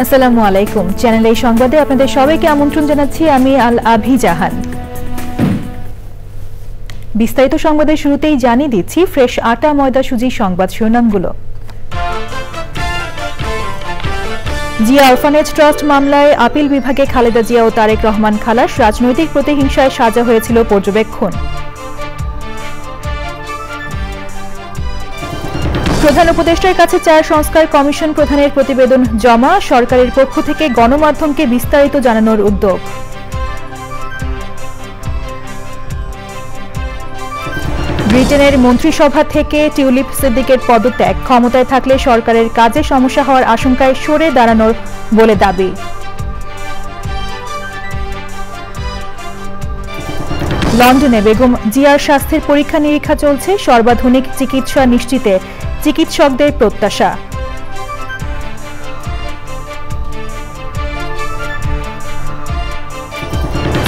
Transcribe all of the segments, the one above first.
আসসালামু আলাইকুম। চ্যানেল এই সংবাদে আপনাদের সবাইকে আমন্ত্রণ জানাচ্ছি আমি আল আভি জাহান। বিস্তারিত সংবাদের শুরুতেই জানিয়ে দিচ্ছি ফ্রেশ আটা ময়দা সুজি সংবাদ শিরোনামগুলো। জিয়া অরফানেজ ট্রাস্ট মামলায় আপিল বিভাগে খালেদা জিয়া ও তারেক রহমান খালাস, রাজনৈতিক প্রতিহিংসায় সাজা হয়েছিল পর্যবেক্ষণ। প্রধান উপদেষ্টার কাছে ৪ সংস্কার কমিশন প্রধানের প্রতিবেদন জমা, সরকারের পক্ষ থেকে গণমাধ্যমকে বিস্তারিত জানানোর উদ্যোগ। ব্রিটেনের মন্ত্রিসভা থেকে টিউলিপ সিদ্দিকের পদত্যাগ, ক্ষমতায় থাকলে সরকারের কাজে সমস্যা হওয়ার আশঙ্কায় সরে দাঁড়ানোর বলে দাবি। লন্ডনে বেগম জিয়ার স্বাস্থ্যের পরীক্ষা নিরীক্ষা চলছে, সর্বাধুনিক চিকিৎসা নিশ্চিতে চিকিৎসকদের প্রত্যাশা।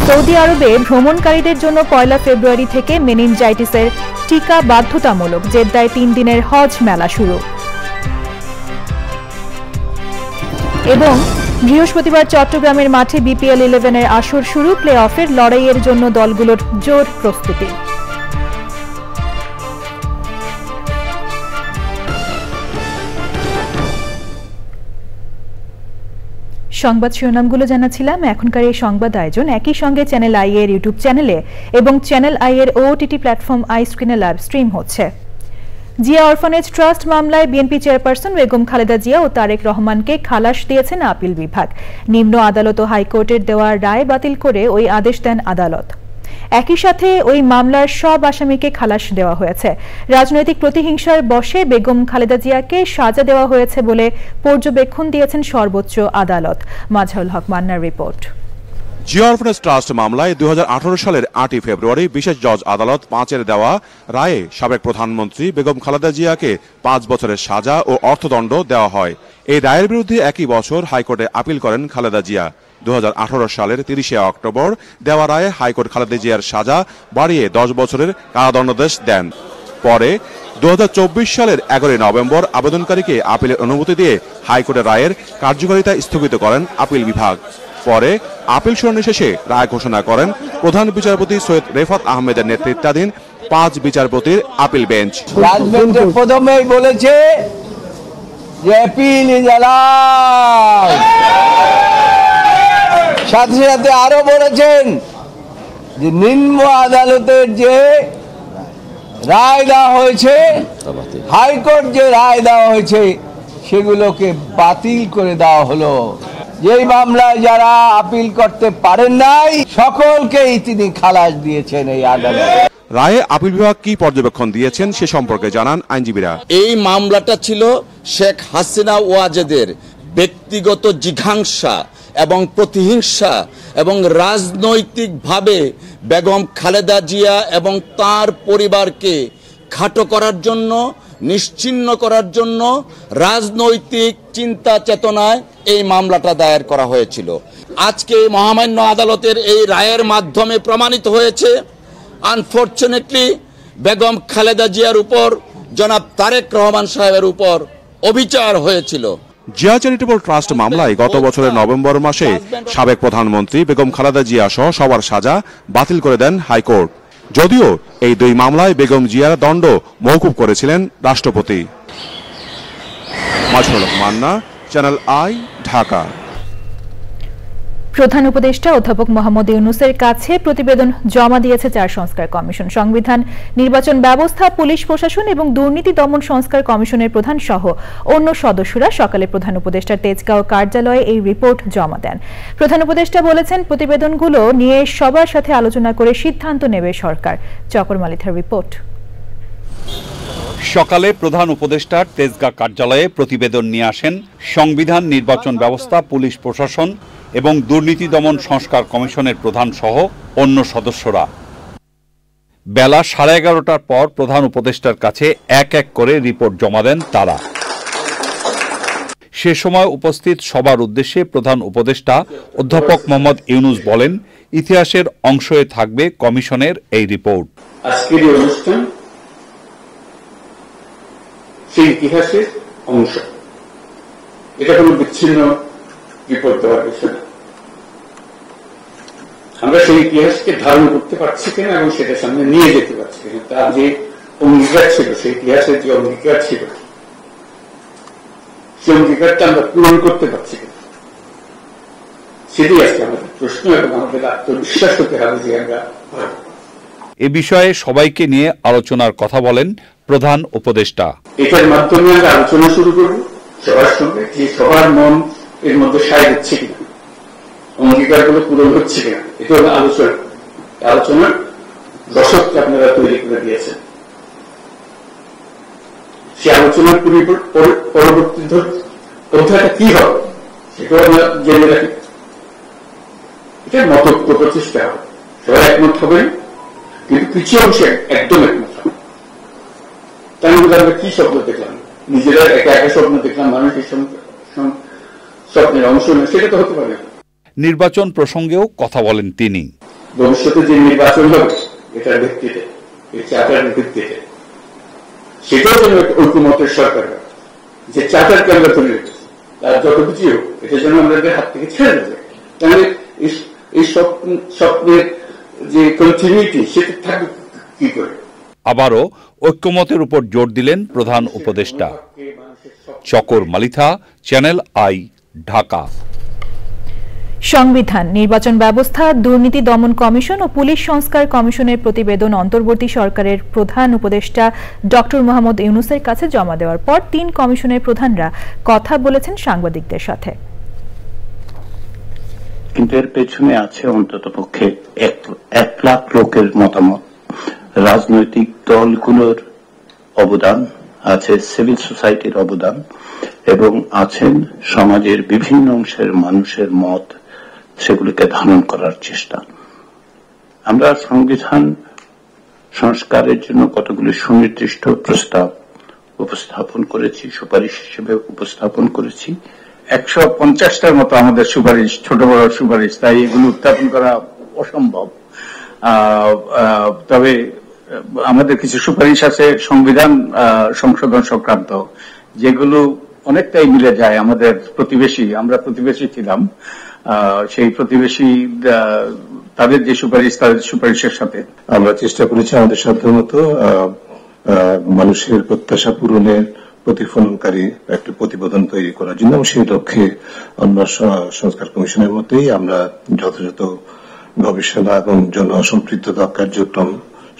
সৌদি আরবে ভ্রমণকারীদের জন্য ১ ফেব্রুয়ারি থেকে মেনিনজাইটিসের টিকা বাধ্যতামূলক, জেদ্দায় ৩ দিনের হজ মেলা শুরু। এবং বৃহস্পতিবার চট্টগ্রামের মাঠে বিপিএল 11-এর আসর শুরু, প্লে অফের লড়াইয়ের জন্য দলগুলোর জোর প্রস্তুতি। সংবাদ শিরোনামগুলো জানাচ্ছিলাম। এখনকার এই সংবাদ আয়োজন একই সঙ্গে চ্যানেল আই এর ইউটিউব চ্যানেলে এবং চ্যানেল আই এর ওটিটি প্ল্যাটফর্ম আই স্ক্রিনে লাইভ স্ট্রিম হচ্ছে। জিয়া অরফানেজ ট্রাস্ট মামলায় বিএনপি চেয়ারপারসন বেগম খালেদা জিয়া ও তারেক রহমানকে খালাস দিয়েছেন আপিল বিভাগ। নিম্ন আদালত ও হাইকোর্টের দেওয়া রায় বাতিল করে ওই আদেশ দেন আদালত। একই সাথে ওই মামলার সব আসামিকে খালাস দেওয়া হয়েছে। রাজনৈতিক প্রতিহিংসার বশে বেগম খালেদা জিয়াকে সাজা দেওয়া হয়েছে বলে পর্যবেক্ষণ দিয়েছেন সর্বোচ্চ আদালত। মাজহারুল হক মান্নার রিপোর্ট। জিয়া অরফানেজ ট্রাস্ট মামলায় 2018 সালের 8 ফেব্রুয়ারি বিশেষ জজ আদালত 5-এর দেওয়া রায়ে সাবেক প্রধানমন্ত্রী বেগম খালেদা জিয়াকে 5 বছরের সাজা ও অর্থদণ্ড দেওয়া হয়। এই রায়ের বিরুদ্ধে একই বছর হাইকোর্টে আপিল করেন খালেদা জিয়া। 2018 সালের 30 অক্টোবর দেওয়া রায়ে হাইকোর্ট খালেদা জিয়ার সাজা বাড়িয়ে 10 বছরের কারাদণ্ডাদেশ দেন। পরে 2024 সালের 11 নভেম্বর আবেদনকারীকে আপিলের অনুমতি দিয়ে হাইকোর্টের রায়ের কার্যকারিতা স্থগিত করেন আপিল বিভাগ। পরে আপিল শুনানি শেষে রায় ঘোষণা করেন প্রধান বিচারপতি সৈয়দ রেফাত আহমেদের নেতৃত্বাধীন 5 বিচারপতির আপিল বেঞ্চ। রাজবেঞ্চের প্রথমেই বলেছে যে আপিল ইজ অ্যালাউড, সাথে সাথে আরো বলেছেন যে নিম্ন আদালতের যে রায় দেওয়া হয়েছে, হাইকোর্ট যে রায় দেওয়া হয়েছে সেগুলোকে বাতিল করে দেওয়া হলো। যেই মামলায় যারা আপিল করতে পারেন নাই সকলকেই তিনি খালাস দিয়েছেন এই আদালত। রায়ে আপিল বিভাগ কি পর্যবেক্ষণ দিয়েছেন সে সম্পর্কে জানান আইনজীবীরা। এই মামলাটা ছিল শেখ হাসিনা ওয়াজেদের ব্যক্তিগত জিঘাংসা এবং প্রতিহিংসা এবং রাজনৈতিকভাবে বেগম খালেদা জিয়া এবং তার পরিবারকে খাটো করার জন্য, নিশ্চিহ্ন করার জন্য রাজনৈতিক চিন্তা চেতনায় এই মামলাটা দায়ের করা হয়েছিল। আজকে মহামান্য আদালতের এই রায়ের মাধ্যমে প্রমাণিত হয়েছে আনফরচুনেটলি বেগম খালেদা জিয়ার উপর জনাব তারেক রহমান সাহেবের উপর অবিচার হয়েছিল। জিয়া চ্যারিটেবল ট্রাস্ট মামলায় গত বছরের নভেম্বর মাসে সাবেক প্রধানমন্ত্রী বেগম খালেদা জিয়া সহ সবার সাজা বাতিল করে দেন হাইকোর্ট। যদিও এই 2 মামলায় বেগম জিয়ার দণ্ড মওকুফ করেছিলেন রাষ্ট্রপতি। মাজহারুল হক মান্না, চ্যানেল আই, ঢাকা। প্রধান উপদেষ্টা অধ্যাপক মোহাম্মদ ইউনূসের কাছে প্রতিবেদন জমা দিয়েছে 4 সংস্কার কমিশন। সংবিধান, নির্বাচন ব্যবস্থা, পুলিশ প্রশাসন এবং দুর্নীতি দমন সংস্কার কমিশনের প্রধান সহ অন্য সদস্যরা সকালে প্রধান উপদেষ্টার তেজগাঁও কার্যালয়ে এই রিপোর্ট জমা দেন। প্রধান উপদেষ্টা বলেছেন, প্রতিবেদনগুলো নিয়ে সবার সাথে আলোচনা করে সিদ্ধান্ত নেবে সরকার। চকর মালিথার রিপোর্ট। সকালে প্রধান উপদেষ্টার তেজগাঁও কার্যালয়ে প্রতিবেদন নিয়ে আসেন সংবিধান, নির্বাচন ব্যবস্থা, পুলিশ প্রশাসন এবং দুর্নীতি দমন সংস্কার কমিশনের প্রধান সহ অন্য সদস্যরা। বেলা 11:30টার পর প্রধান উপদেষ্টার কাছে এক এক করে রিপোর্ট জমা দেন তারা। সে সময় উপস্থিত সবার উদ্দেশ্যে প্রধান উপদেষ্টা অধ্যাপক মোহাম্মদ ইউনূস বলেন, ইতিহাসের অংশ হয়ে থাকবে কমিশনের এই রিপোর্ট। আজকের এই অনুষ্ঠান সেই ইতিহাসের অংশ। এটা কোনো বিচ্ছিন্ন রিপোর্ট দেওয়ার বিষয়। আমরা সেই ইতিহাসকে ধারণ করতে পারছি কিনা এবং সেটা সামনে নিয়ে যেতে পারছি কিনা, তার যে অঙ্গীকার ছিল, সেই ইতিহাসের যে অঙ্গীকার ছিল, সেই অঙ্গীকারটা আমরা পূরণ করতে পারছি কিনা, সেটাই আজকে আমাদের প্রশ্ন। এবং আমাদের আত্মবিশ্বাস হতে হবে যে আমরা এ বিষয়ে সবাইকে নিয়ে আলোচনার কথা বলেন প্রধান উপদেষ্টা। এটার মাধ্যমে আমরা আলোচনা শুরু করব সবার সঙ্গে, যে সবার মন এর মধ্যে সায় দিচ্ছে কিনা, অঙ্গীকারগুলো পূরণ হচ্ছে কিনা। এটা হলো আলোচনার দশককে আপনারা তৈরি করে দিয়েছেন। সে আলোচনার পরবর্তী অধ্যায়টা কি হবে সেটাও আমরা জেনে রাখি। এটা মতৈক্য প্রচেষ্টা হবে, সবাই একমত হবেন, কিন্তু কিছু অংশে একদম একমত হবে। তার মধ্যে আমরা কি স্বপ্ন দেখলাম, নিজেরা একা একা স্বপ্ন দেখলাম, মানুষের স্বপ্নের অংশ নেই, সেটা তো হতে পারে। নির্বাচন প্রসঙ্গেও কথা বলেন তিনি। ভবিষ্যতে যে নির্বাচন হবে এটার ভিত্তিতে, এই চার্টার ভিত্তিতে, সেটাও যেন ঐক্যমতের সরকার, যে চার্টারকে আমরা তুলে রেখেছি, তার যত কিছু হোক, এটা যেন আমাদের হাত থেকে ছেড়ে দেবে। তাহলে এই স্বপ্নের যে কন্টিনিউটি, সেটা থাকবে কি করে। আবারও ঐক্যমতের উপর জোর দিলেন প্রধান উপদেষ্টা। চকর মালিথা, চ্যানেল আই, ঢাকা। সংবিধান, নির্বাচন ব্যবস্থা, দুর্নীতি দমন কমিশন ও পুলিশ সংস্কার কমিশনের প্রতিবেদন অন্তর্বর্তী সরকারের প্রধান উপদেষ্টা ডক্টর মোহাম্মদ ইউনূসের কাছে জমা দেওয়ার পর ৩ কমিশনের প্রধানরা কথা বলেছেন সাংবাদিকদের সাথে। কিন্তু এর পেছনে আছে অন্ততপক্ষে ১ লাখ লোকের মতামত, রাজনৈতিক দলগুলোর অবদান আছে, সিভিল সোসাইটির অবদান, এবং আছেন সমাজের বিভিন্ন অংশের মানুষের মত, সেগুলিকে ধারণ করার চেষ্টা। আমরা সংবিধান সংস্কারের জন্য কতগুলি সুনির্দিষ্ট প্রস্তাব উপস্থাপন করেছি, সুপারিশ হিসেবে উপস্থাপন করেছি। ১৫০টার মতো আমাদের সুপারিশ, ছোট বড় সুপারিশ, তাই এগুলো উত্থাপন করা অসম্ভব। তবে আমাদের কিছু সুপারিশ আছে সংবিধান সংশোধন সংক্রান্ত, যেগুলো অনেকটাই মিলে যায় আমাদের প্রতিবেশী, আমরা প্রতিবেশী ছিলাম, সেই প্রতিবেশী তাদের যে সুপারিশ, তাদের সুপারিশের সাথে আমরা চেষ্টা করেছি আমাদের সাধ্যমতো মানুষের প্রত্যাশা পূরণের প্রতিফলনকারী একটা প্রতিবেদন তৈরি করার জন্য। এবং সেই লক্ষ্যে অন্য সংস্কার কমিশনের মধ্যেই আমরা যথাযথ গবেষণা এবং জনসম্পৃক্ততা কার্যক্রম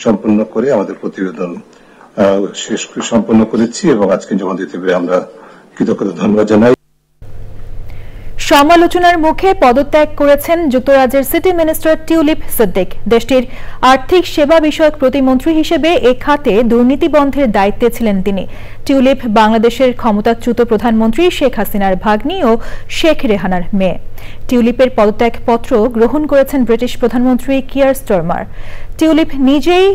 সম্পন্ন করে আমাদের প্রতিবেদন শেষ সম্পন্ন করেছি এবং আজকে জমা দিতে পেরে আমরা কৃতজ্ঞতা ধন্যবাদ জানাই। সমালোচনার মুখে পদত্যাগ করেছেন যুক্তরাজ্যের সিটি মিনিস্টার টিউলিপ সিদ্দিক। দেশটির আর্থিক সেবা বিষয়ক প্রতিমন্ত্রী হিসেবে এ খাতে দুর্নীতি বন্ধের দায়িত্বে ছিলেন তিনি। টিউলিপ বাংলাদেশের ক্ষমতাচ্যুত প্রধানমন্ত্রী শেখ হাসিনার ভাগ্নি ও শেখ রেহানার মেয়ে। টিউলিপের পদত্যাগপত্র গ্রহণ করেছেন ব্রিটিশ প্রধানমন্ত্রী কিয়ার স্টারমার। টিউলিপ নিজেই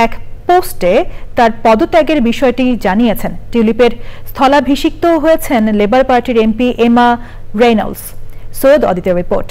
এক পোস্টে তার পদত্যাগের বিষয়টি জানিয়েছেন। টিউলিপের স্থলাভিষিক্ত হয়েছেন লেবার পার্টির এমপি এমা রেইনল্ডস। সৈয়দ অদিতের রিপোর্ট।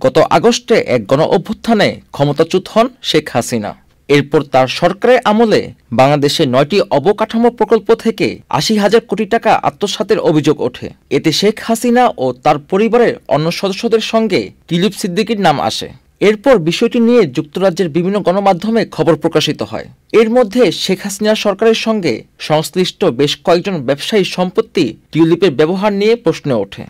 গত আগস্টে এক গণ অভ্যুত্থানে ক্ষমতাচ্যুত হন শেখ হাসিনা। এরপর তার সরকারের আমলে বাংলাদেশে 9টি অবকাঠামো প্রকল্প থেকে ৮০,০০০ কোটি টাকা আত্মসাতের অভিযোগ ওঠে। এতে শেখ হাসিনা ও তার পরিবারের অন্য সদস্যদের সঙ্গে টিউলিপ সিদ্দিকীর নাম আসে। এরপর বিষয়টি নিয়ে যুক্তরাজ্যের বিভিন্ন গণমাধ্যমে খবর প্রকাশিত হয়। এর মধ্যে শেখ হাসিনা সরকারের সঙ্গে সংশ্লিষ্ট বেশ কয়েকজন ব্যবসায়ীর সম্পত্তি টিউলিপের ব্যবহার নিয়ে প্রশ্ন ওঠে।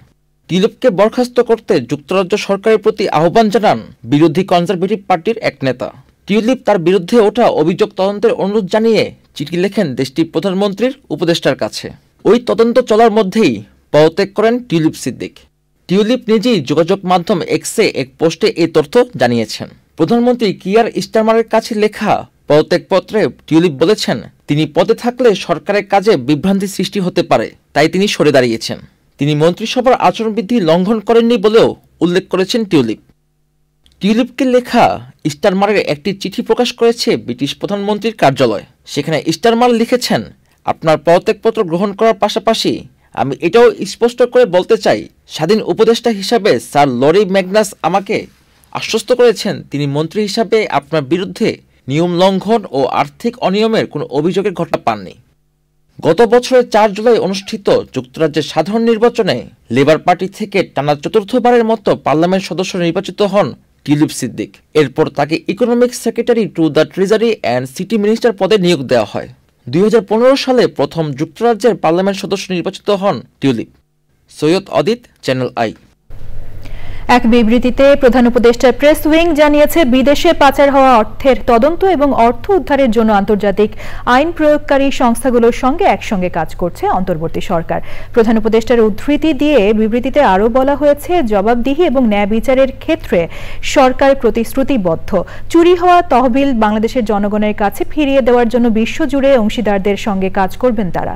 টিউলিপকে বরখাস্ত করতে যুক্তরাজ্য সরকারের প্রতি আহ্বান জানান বিরোধী কনজারভেটিভ পার্টির এক নেতা। টিউলিপ তার বিরুদ্ধে ওঠা অভিযোগ তদন্তের অনুরোধ জানিয়ে চিঠি লেখেন দেশটির প্রধানমন্ত্রীর উপদেষ্টার কাছে। ওই তদন্ত চলার মধ্যেই পদত্যাগ করেন টিউলিপ সিদ্দিক। টিউলিপ নিজেই যোগাযোগ মাধ্যম এক্সে এক পোস্টে এই তথ্য জানিয়েছেন। প্রধানমন্ত্রী কিয়ার স্টারমারের কাছে লেখা পদত্যাগপত্রে টিউলিপ বলেছেন, তিনি পদে থাকলে সরকারের কাজে বিভ্রান্তি সৃষ্টি হতে পারে, তাই তিনি সরে দাঁড়িয়েছেন। তিনি মন্ত্রিসভার আচরণবিধি লঙ্ঘন করেননি বলেও উল্লেখ করেছেন টিউলিপ। টিউলিপকে লেখা স্টারমারের একটি চিঠি প্রকাশ করেছে ব্রিটিশ প্রধানমন্ত্রীর কার্যালয়। সেখানে স্টারমার লিখেছেন, আপনার পদত্যাগপত্র গ্রহণ করার পাশাপাশি আমি এটাও স্পষ্ট করে বলতে চাই, স্বাধীন উপদেষ্টা হিসাবে স্যার লরি ম্যাগনাস আমাকে আশ্বস্ত করেছেন তিনি মন্ত্রী হিসাবে আপনার বিরুদ্ধে নিয়ম লঙ্ঘন ও আর্থিক অনিয়মের কোনো অভিযোগের ঘটনা পাননি। গত বছরের 4 জুলাই অনুষ্ঠিত যুক্তরাজ্যের সাধারণ নির্বাচনে লেবার পার্টি থেকে টানা চতুর্থবারের মতো পার্লামেন্ট সদস্য নির্বাচিত হন টিউলিপ সিদ্দিক। এরপর তাকে economic secretary to the treasury and city minister পদে নিয়োগ দেওয়া হয়। 2015 সালে প্রথম যুক্তরাজ্যের পার্লামেন্ট সদস্য নির্বাচিত হন tulip. Syed Adit, channel I. এক বিবৃতিতে প্রধান উপদেষ্টার প্রেস উইং জানিয়েছে, বিদেশে পাচার হওয়া অর্থের তদন্ত এবং অর্থ উদ্ধারের জন্য আন্তর্জাতিক আইন প্রয়োগকারী সংস্থাগুলোর সঙ্গে একসঙ্গে কাজ করছে অন্তর্বর্তী সরকার। প্রধান উপদেষ্টার উদ্ধৃতি দিয়ে বিবৃতিতে আরও বলা হয়েছে, জবাবদিহি এবং ন্যায় বিচারের ক্ষেত্রে সরকার প্রতিশ্রুতিবদ্ধ। চুরি হওয়া তহবিল বাংলাদেশের জনগণের কাছে ফিরিয়ে দেওয়ার জন্য বিশ্বজুড়ে অংশীদারদের সঙ্গে কাজ করবেন তারা।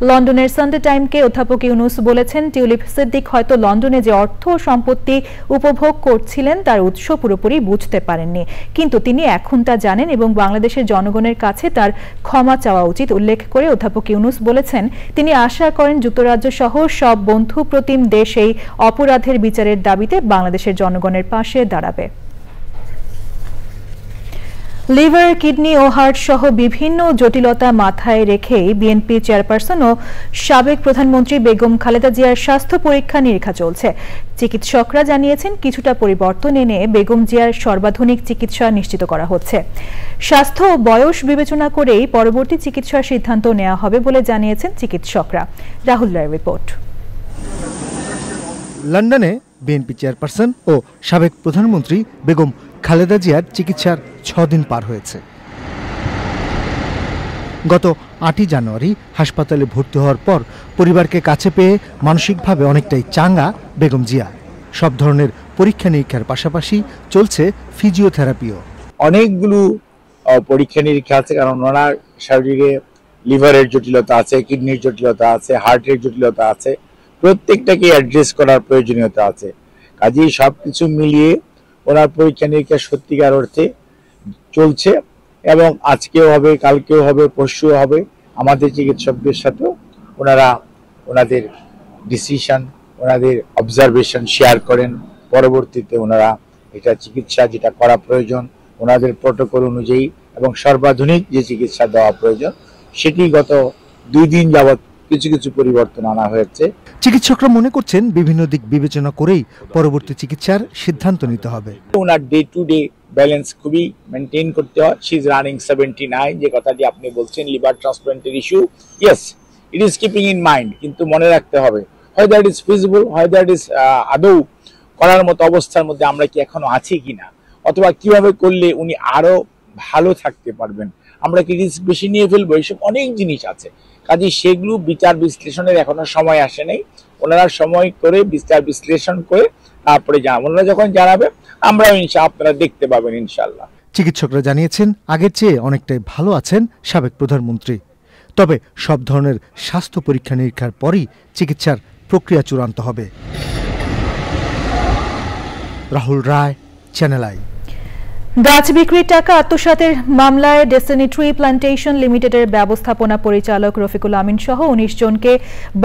লন্ডনের সানডে টাইমকে অধ্যাপক ইউনুস বলেছেন, টিউলিপ সিদ্দিক হয়তো লন্ডনে যে অর্থ সম্পত্তি উপভোগ করছিলেন তার উৎস পুরোপুরি বুঝতে পারেননি, কিন্তু তিনি এখন তা জানেন এবং বাংলাদেশের জনগণের কাছে তার ক্ষমা চাওয়া উচিত। উল্লেখ করে অধ্যাপক ইউনুস বলেছেন, তিনি আশা করেন যুক্তরাজ্য সহ সব বন্ধু প্রতিম দেশ এই অপরাধের বিচারের দাবিতে বাংলাদেশের জনগণের পাশে দাঁড়াবে। লিভার, কিডনি ও হার্ট সহ বিভিন্ন জটিলতা মাথায় রেখেই বিএনপি চেয়ারপারসন ও সাবেক প্রধানমন্ত্রী বেগম খালেদা জিয়ার স্বাস্থ্য পরীক্ষা নিরীক্ষা চলছে। চিকিৎসকরা জানিয়েছেন, কিছুটা পরিবর্তন এনে বেগম জিয়ার সর্বাধুনিক চিকিৎসা নিশ্চিত করা হচ্ছে। স্বাস্থ্য ও বয়স বিবেচনা করেই পরবর্তী চিকিৎসার সিদ্ধান্ত নেওয়া হবে বলে জানিয়েছেন চিকিৎসকরা। রাহুল রায়ের রিপোর্ট। লন্ডনে বিএনপি চেয়ারপারসন ও সাবেক প্রধানমন্ত্রী বেগম খালেদা জিয়ার চিকিৎসার 6 দিন পার হয়েছে। গত 8 জানুয়ারি হাসপাতালে ভর্তি হওয়ার পর পরিবারকে কাছে পেয়ে মানসিকভাবে অনেকটাই চাঙ্গা বেগম জিয়া। সব ধরনের পরীক্ষা নিরীক্ষার পাশাপাশি চলছে ফিজিওথেরাপিও। অনেকগুলো পরীক্ষা নিরীক্ষা আছে, কারণ ওনার শরীরে লিভারের জটিলতা আছে, কিডনির জটিলতা আছে, হার্টের জটিলতা আছে, প্রত্যেকটাকে অ্যাড্রেস করার প্রয়োজনীয়তা আছে। কাজেই সবকিছু মিলিয়ে ওনার পরীক্ষা নিরীক্ষা সত্যিকার অর্থে চলছে এবং আজকেও হবে, কালকেও হবে, পরশুও হবে। আমাদের চিকিৎসকদের সাথেও ওনারা ওনাদের ডিসিশন, ওনাদের অবজারভেশন শেয়ার করেন। পরবর্তীতে ওনারা এটা চিকিৎসা যেটা করা প্রয়োজন ওনাদের প্রটোকল অনুযায়ী এবং সর্বাধুনিক যে চিকিৎসা দেওয়া প্রয়োজন সেটি গত 2 দিন যাবৎ কিছু কিছু পরিবর্তন আনা হয়েছে। চিকিৎসকরা মনে করছেন, বিভিন্ন দিক বিবেচনা করেই পরবর্তী চিকিৎসার সিদ্ধান্ত নিতে হবে। ওনার ডে টু ডে ব্যালেন্স খুবই মেনটেন করতে হয়। শি ইজ রানিং 79, যে কথাটি আপনি বলছেন লিভার ট্রান্সপ্লান্টের issue, yes it is keeping in mind, কিন্তু মনে রাখতে হবে হয়তো ইট ইজ ফিজিবল, হয়তো ইট ইজ আদৌ করার মতো অবস্থার মধ্যে আমরা কি এখনো আছি কিনা, অথবা কিভাবে করলে উনি আরো ভালো থাকতে পারবেন, আমরা কি রিস্ক বেশি নিয়ে ফেলবো, এইসব অনেক জিনিস আছে। কাজে সেগুলো বিচার বিশ্লেষণের এখনো সময় আসে নাই। ওনারা সময় করে বিচার বিশ্লেষণ করে তারপরে ওনারা যখন জানাবে আমরাও আপনারা দেখতে পাবেন ইনশাল্লাহ। চিকিৎসকরা জানিয়েছেন, আগের চেয়ে অনেকটাই ভালো আছেন সাবেক প্রধানমন্ত্রী। তবে সব ধরনের স্বাস্থ্য পরীক্ষা নিরীক্ষার পরই চিকিৎসার প্রক্রিয়া চূড়ান্ত হবে। রাহুল রায়, চ্যানেল আই। গাছ বিক্রির টাকা আত্মসাতের মামলায় ডেস্টিনি ট্রি প্ল্যান্টেশন লিমিটেডের ব্যবস্থাপনা পরিচালক রফিকুল আমিন সহ 19 জনকে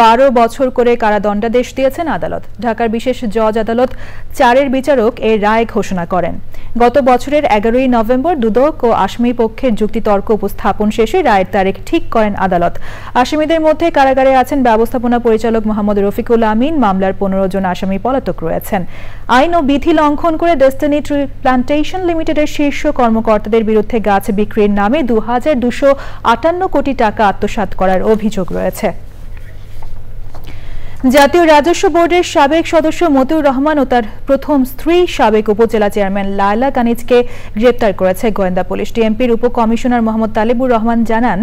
12 বছর করে কারাদণ্ডাদেশ দিয়েছেন আদালত। ঢাকার বিশেষ জজ আদালত 4-এর বিচারক এর রায় ঘোষণা করেন। গত বছরের 11ই নভেম্বর দুদক ও আসামি পক্ষের যুক্তিতর্ক উপস্থাপন শেষে রায়ের তারিখ ঠিক করেন আদালত। আসামিদের মধ্যে কারাগারে আছেন ব্যবস্থাপনা পরিচালক মোহাম্মদ রফিকুল আমিন। মামলার 15 জন আসামি পলাতক রয়েছেন। আইন ও বিধি লঙ্ঘন করে ডেস্টিনি ট্রি প্ল্যান্টেশন লিমিটেড শীর্ষ কর্মকর্তাদের বিরুদ্ধে গাছ বিক্রির নামে 2258 কোটি টাকা আত্মসাৎ করার অভিযোগ রয়েছে। জাতীয় রাজস্ব বোর্ডের সাবেক সদস্য মতিউর রহমান ও তার প্রথম স্ত্রী সাবেক উপজেলা চেয়ারম্যান লায়লা কানিজকে গ্রেপ্তার করেছে গোয়েন্দা পুলিশ। ডিএমপির উপকমিশনার মোহাম্মদ তালেবুর রহমান জানান,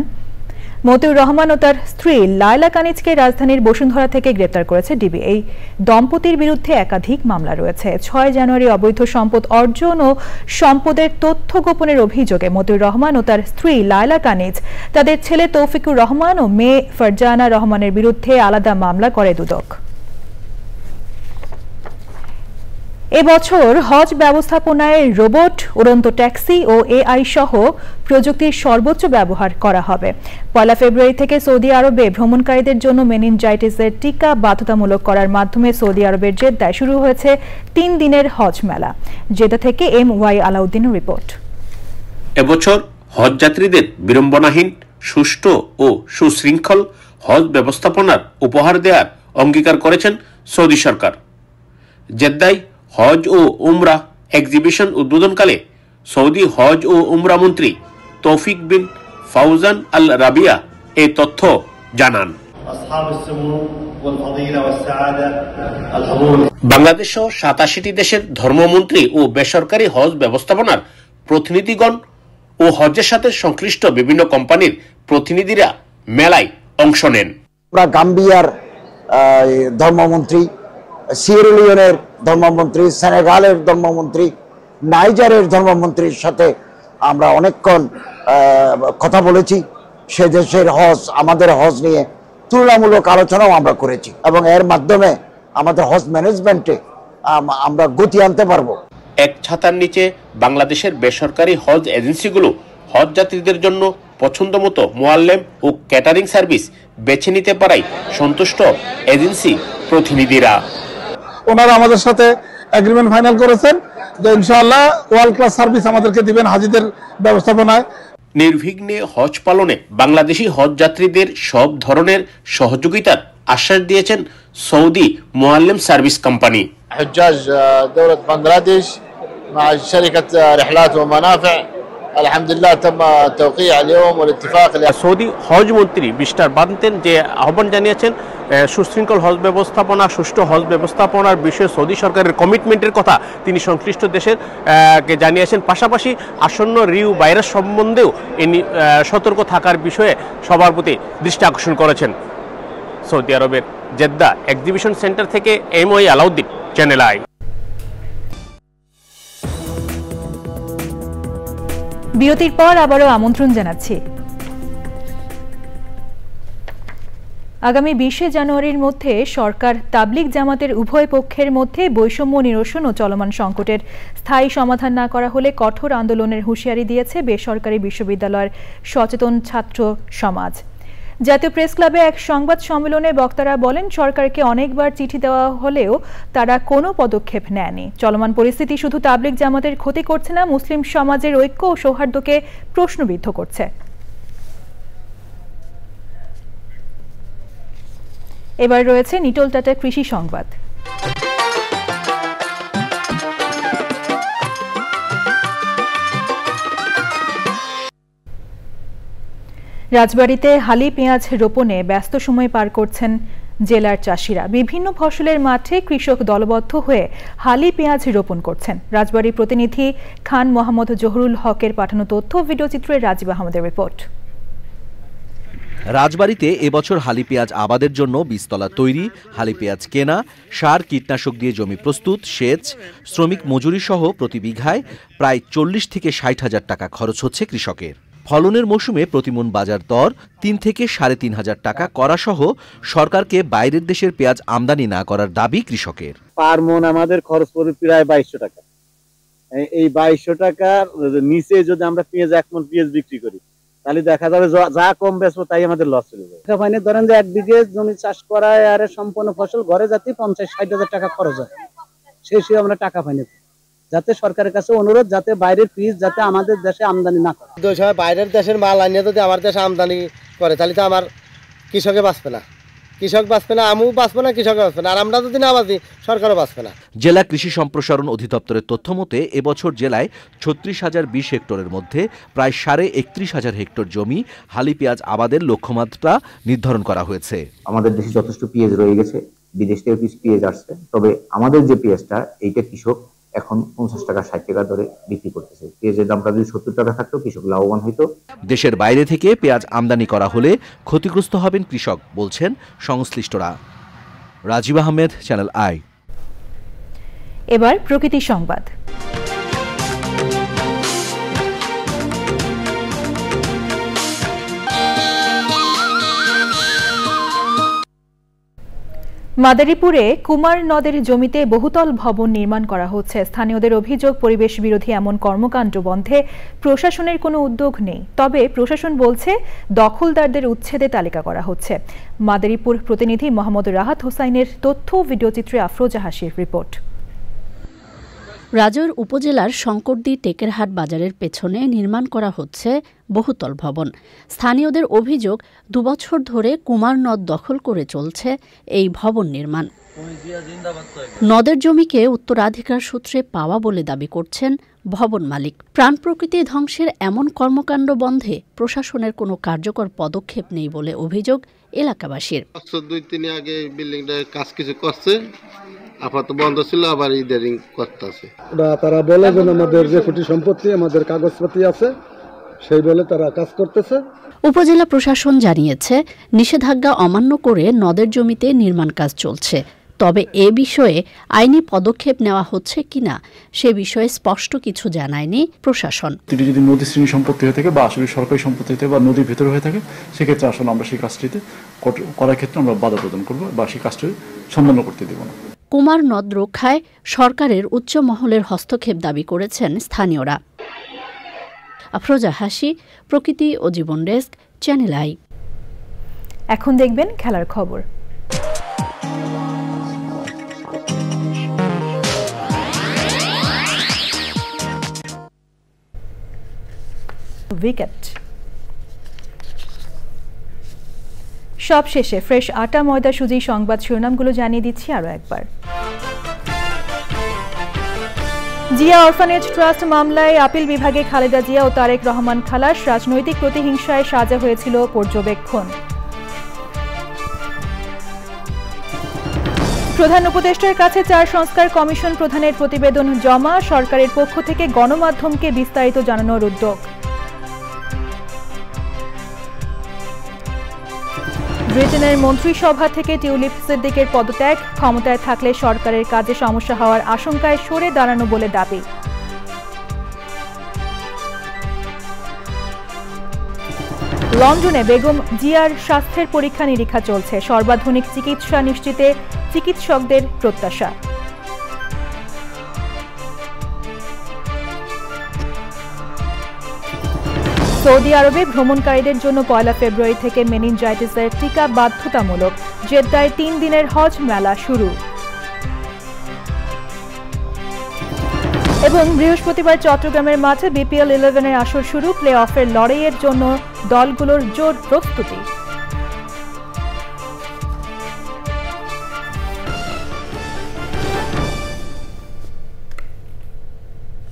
মতিউর রহমান ও তার স্ত্রী লায়লা কানিজকে রাজধানীর বসুন্ধরা থেকে গ্রেপ্তার করেছে ডিবি। এই দম্পতির বিরুদ্ধে একাধিক মামলা রয়েছে। 6 জানুয়ারি অবৈধ সম্পদ অর্জন ও সম্পদের তথ্য গোপনের অভিযোগে মতিউর রহমান ও তার স্ত্রী লায়লা কানিজ, তাদের ছেলে তৌফিকুর রহমান ও মেয়ে ফারজানা রহমানের বিরুদ্ধে আলাদা মামলা করে দুদক। এবছর হজ ব্যবস্থাপনায় রোবট, উড়ন্ত ট্যাক্সি ও এআই সহ প্রযুক্তির সর্বোচ্চ ব্যবহার করা হবে। 1 ফেব্রুয়ারি থেকে সৌদি আরবে ভ্রমণকারীদের জন্য মেনিনজাইটিসের টিকা বাধ্যতামূলক করার মাধ্যমে সৌদি আরবের জেদ্দায় শুরু হয়েছে 3 দিনের হজ মেলা। জেদ্দা থেকে MY আলাউদ্দিনের রিপোর্ট। এবছর হজ যাত্রীদের বিড়ম্বনাহীন, সুষ্ঠু ও সুশৃঙ্খল হজ ব্যবস্থাপনার উপহার দেওয়ার অঙ্গীকার করেছেন সৌদি সরকার। জেদ্দায় হজ ও উমরা এক্সিবিশন উদ্বোধনকালে সৌদি হজ ও উমরা মন্ত্রী তৌফিক বিন ফাউজান আল রাবিয়া এই তথ্য জানান। বাংলাদেশ সহ 87টি দেশের ধর্মমন্ত্রী ও বেসরকারি হজ ব্যবস্থাপনার প্রতিনিধিগণ ও হজের সাথে সংশ্লিষ্ট বিভিন্ন কোম্পানির প্রতিনিধিরা মেলায় অংশ নেন। গাম্বিয়ার ধর্মমন্ত্রী, সিয়েরা ধর্মমন্ত্রী, সেনেগালের ধর্মমন্ত্রী, নাইজারের ধর্মমন্ত্রীর সাথে আমরা অনেকক্ষণ কথা বলেছি। সে দেশের হজ আমাদের হজ নিয়ে তুলনামূলক আলোচনাও আমরা করেছি এবং এর মাধ্যমে আমাদের হজ ম্যানেজমেন্টে আমরা গতি আনতে পারবো। এক ছাতার নিচে বাংলাদেশের বেসরকারি হজ এজেন্সিগুলো হজ যাত্রীদের জন্য পছন্দ মতো মোয়াল্লেম ও ক্যাটারিং সার্ভিস বেছে নিতে পারায় সন্তুষ্ট এজেন্সি প্রতিনিধিরা। ওনারা আমাদের সাথে এগ্রিমেন্ট ফাইনাল করেছেন যে ইনশাআল্লাহ ওয়ার্ল্ড ক্লাস সার্ভিস আমাদেরকে দিবেন হাজিদের ব্যবস্থাপনায়। নির্বিঘ্নে হজ পালনে বাংলাদেশি হজ যাত্রীদের সব ধরনের সহযোগিতার আশ্বাস দিয়েছেন সৌদি মোয়াল্লেম সার্ভিস কোম্পানি। حجاج دولة بنغلاديش مع شركة رحلات ومنافع الحمد لله تم التوقيع اليوم والاتفاق। সৌদি হজ মন্ত্রী মিস্টার বান্তেন যে আহ্বান জানিয়েছেন সুশৃঙ্খল হজ ব্যবস্থাপনা, সুষ্ঠু হজ ব্যবস্থাপনার বিষয়ে সৌদি সরকারের কমিটমেন্টের কথা তিনি সংশ্লিষ্ট দেশের কে জানিয়েছেন। পাশাপাশি আসন্ন রিউ ভাইরাস সম্বন্ধেও সতর্ক থাকার বিষয়ে সবার প্রতি দৃষ্টি আকর্ষণ করেছেন। সৌদি আরবের জেদ্দা এক্সিবিশন সেন্টার থেকে এমওই আলাউদ্দিন, চ্যানেল আই। বিরতির পর আবারও আমন্ত্রণ জানাচ্ছি। আগামী 20 জানুয়ারির মধ্যে সরকার তাবলিগ জামাতের উভয় পক্ষের মধ্যে বৈষম্য নিরসন ও চলমান সংকটের স্থায়ী সমাধান না করা হলে কঠোর আন্দোলনের হুঁশিয়ারি দিয়েছে বেসরকারি বিশ্ববিদ্যালয়ের সচেতন ছাত্র সমাজ। জাতীয় প্রেস ক্লাবে এক সংবাদ সম্মেলনে বক্তারা বলেন, সরকারকে অনেকবার চিঠি দেওয়া হলেও তারা কোনো পদক্ষেপ নেয়নি। চলমান পরিস্থিতি শুধু তাবলিগ জামাতের ক্ষতি করছে না, মুসলিম সমাজের ঐক্য ও সৌহার্দ্যকে প্রশ্নবিদ্ধ করছে। এবার রয়েছে নিটোল টাটা কৃষি সংবাদ। রাজবাড়ীতে হালি পেঁয়াজ রোপণে ব্যস্ত সময় পার করছেন জেলার চাষিরা। বিভিন্ন ফসলের মাঠে কৃষক দলবদ্ধ হয়ে হালি পেঁয়াজ রোপণ করছেন। রাজবাড়ীর প্রতিনিধি খান মোহাম্মদ জহুরুল হকের পাঠানো তথ্য ভিডিওচিত্রে রাজীব আহমেদের রিপোর্ট। রাজবাড়ীতে এবছর হালি পেঁয়াজ আবাদের জন্য বীজতলা তৈরি, হালি পেঁয়াজ কেনা, সার কীটনাশক দিয়ে জমি প্রস্তুত, সেচ, শ্রমিক মজুরি সহ প্রতি বিঘায় প্রায় 40 থেকে 60 হাজার টাকা খরচ হচ্ছে কৃষকের। ফলনের মৌসুমে প্রতিমন বাজার দর 3 থেকে 3.5 টাকা করা সহ সরকারকে বাইরের দেশের পেঁয়াজ আমদানি না করার দাবি কৃষকের। পার মন আমাদের খরচ পড়বে প্রায় 2200 টাকা। এই 2200 টাকার নিচে যদি আমরা পেঁয়াজ 1 মন পেঁয়াজ বিক্রি করি তাহলে দেখা যাবে যা কম বেচবো তাই আমাদের লস চলে যাবে। ফাইনে ধরেন যে 1 বিঘে জমি চাষ করায় আর সম্পূর্ণ ফসল ঘরে যাতে 50-60 হাজার টাকা খরচ হয়, সেই আমরা টাকা পাইনি। যাতে সরকারের কাছে অনুরোধ যাতে বাইরের পিস যাতে আমাদের দেশে আমদানি না করে। বাইরের দেশের মাল আনিয়ে যদি আমার দেশে আমদানি করে তাহলে তো আমার কৃষকে বাঁচবে না, কৃষক বাঁচবে না, আমিও বাঁচবে না, কৃষক বাঁচবে না, আর আমরা যদি না বাঁচি সরকারও বাঁচবে না। জেলা কৃষি সম্প্রসারণ অধিদপ্তরের তথ্য মতে এবছর জেলায় 36,020 হেক্টরের মধ্যে প্রায় 31,500 হেক্টর জমি হালি পেঁয়াজ আবাদের লক্ষ্যমাত্রা নির্ধারণ করা হয়েছে। আমাদের দেশে যথেষ্ট পেঁয়াজ রয়ে গেছে, বিদেশ থেকে কিছু পেঁয়াজ আসছে, তবে আমাদের যে পেঁয়াজটা এইটা কৃষক এখন 50 টাকা 60 টাকা দরে বিক্রি করতেছে। পেঁয়াজের দামটা যদি 70 টাকা থাকতো কৃষক লাভবান হইতো। দেশের বাইরে থেকে পেঁয়াজ আমদানি করা হলে ক্ষতিগ্রস্ত হবেন কৃষক বলছেন সংশ্লিষ্টরা। Rajib Ahmed, channel I. এবার প্রকৃতি সংবাদ। মাদারীপুরে কুমার নদের জমিতে বহুতল ভবন নির্মাণ করা হচ্ছে। স্থানীয়দের অভিযোগ, পরিবেশ বিরোধী এমন কর্মকাণ্ড বন্ধে প্রশাসনের কোনো উদ্যোগ নেই। তবে প্রশাসন বলছে দখলদারদের উচ্ছেদে তালিকা করা হচ্ছে। মাদারীপুর প্রতিনিধি মোহাম্মদ রাহাত হোসাইনের তথ্য, ভিডিওচিত্রে আফরোজা হাসির রিপোর্ট। রাজৈর উপজেলার শঙ্করদী টেকেরহাট বাজারের পেছনে নির্মাণ করা হচ্ছে বহুতল ভবন। স্থানীয়দের অভিযোগ 2 বছর ধরে কুমার নদ দখল করে চলছে এই ভবন নির্মাণ। নদের জমিকে উত্তরাধিকার সূত্রে পাওয়া বলে দাবি করছেন ভবন মালিক। প্রাণ প্রকৃতি ধ্বংসের এমন কর্মকাণ্ড বন্ধে প্রশাসনের কোনো কার্যকর পদক্ষেপ নেই বলে অভিযোগ এলাকাবাসীর। 2-3 আগে বিল্ডিংটা কাজ কিছু করছে, আপাতত বন্ধ ছিল, আবার ইদারিং করতেছে। তারা বলে যে আমাদের যে কোটি সম্পত্তি, আমাদের কাগজপত্র আছে, সেই বলে তারা কাজ করতেছে। উপজেলা প্রশাসন জানিয়েছে নিষেধাজ্ঞা অমান্য করে নদের জমিতে নির্মাণ কাজ চলছে। তবে এ বিষয়ে আইনি পদক্ষেপ নেওয়া হচ্ছে কিনা সে বিষয়ে স্পষ্ট কিছু জানায়নি প্রশাসন। যদি নদী শ্রেণী সম্পত্তি হয়ে থাকে বা আসলে সরকারি সম্পত্তি হয়ে থাকে বা নদীর ভেতরে হয়ে থাকে, সেক্ষেত্রে আসলে আমরা সেই কাজটিতে করার ক্ষেত্রে আমরা বাধা প্রদান করবো বা সেই কাজটি সম্পন্ন করতে দেব না। কুমার নদ রক্ষায় সরকারের উচ্চ মহলের হস্তক্ষেপ দাবি করেছেন স্থানীয়রা। আফরোজা হাসি, প্রকৃতি ও জীবন ডেস্ক, চ্যানেল আই। এখন দেখবেন খেলার খবর। উইকেট সবশেষে ফ্রেশ আটা ময়দা সুজি সংবাদ শিরোনামগুলো জানিয়ে দিচ্ছি আরো একবার। জিয়া অরফানেজ ট্রাস্ট মামলায় আপিল বিভাগে খালেদা জিয়া ও তারেক রহমান খালাস, রাজনৈতিক প্রতিহিংসায় সাজা হয়েছিল পর্যবেক্ষণ। প্রধান উপদেষ্টার কাছে 4 সংস্কার কমিশন প্রধানের প্রতিবেদন জমা, সরকারের পক্ষ থেকে গণমাধ্যমকে বিস্তারিত জানানোর উদ্যোগ। ব্রিটেনের মন্ত্রিসভা থেকে টিউলিপ সিদ্দিকের পদত্যাগ, ক্ষমতায় থাকলে সরকারের কাজে সমস্যা হওয়ার আশঙ্কায় সরে দাঁড়ানো বলে দাবি। লন্ডনে বেগম জিয়ার স্বাস্থ্যের পরীক্ষা নিরীক্ষা চলছে, সর্বাধুনিক চিকিৎসা নিশ্চিতে চিকিৎসকদের প্রত্যাশা। সৌদি আরবে ভ্রমণকারীদের জন্য 1 ফেব্রুয়ারি থেকে মেনিনজাইটিসের টিকা বাধ্যতামূলক, জেদ্দায় 3 দিনের হজ মেলা শুরু। এবং বৃহস্পতিবার চট্টগ্রামের মাঠে বিপিএল 11-এর আসর শুরু, প্লে অফের লড়াইয়ের জন্য দলগুলোর জোর প্রস্তুতি।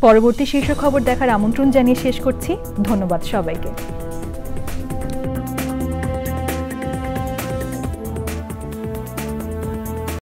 পরবর্তী শীর্ষ খবর দেখার আমন্ত্রণ জানিয়ে শেষ করছি। ধন্যবাদ সবাইকে।